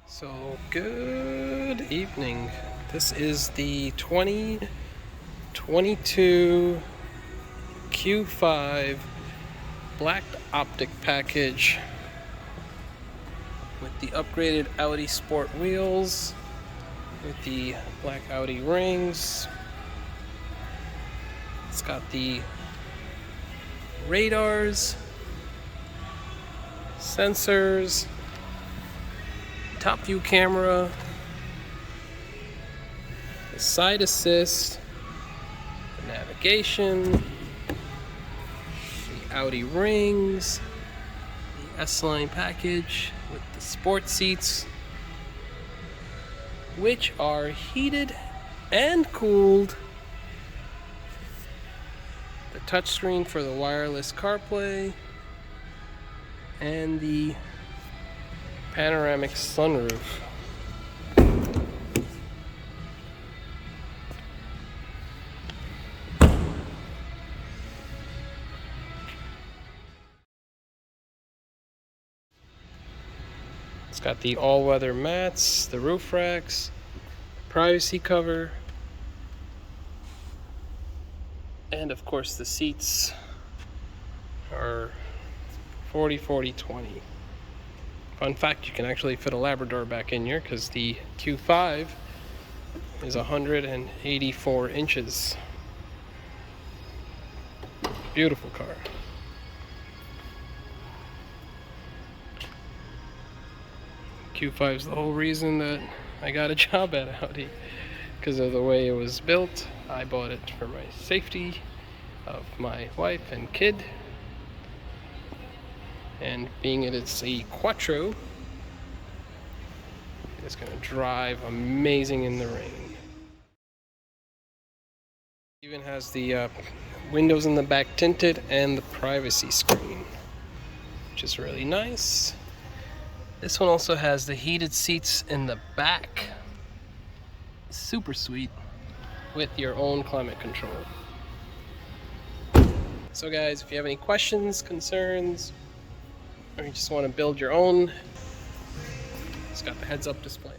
So, good evening. This is the 2022 Q5 black Optic package with the upgraded Audi Sport wheels, with the black Audi rings. It's got the radars, sensors, top view camera, the side assist, the navigation, the Audi rings, the S-Line package with the sport seats, which are heated and cooled, the touchscreen for the wireless CarPlay, and the panoramic sunroof. It's got the all-weather mats, the roof racks, privacy cover, and of course the seats are 40-40-20. Fun fact, you can actually fit a Labrador back in here because the Q5 is 184 inches. Beautiful car. Q5 is the whole reason that I got a job at Audi, because of the way it was built. I bought it for my safety of my wife and kid. And being it's a Quattro, it's going to drive amazing in the rain. It even has the windows in the back tinted and the privacy screen, which is really nice. This one also has the heated seats in the back. Super sweet, with your own climate control. So guys, if you have any questions, concerns, or you just want to build your own, it's got the heads-up display.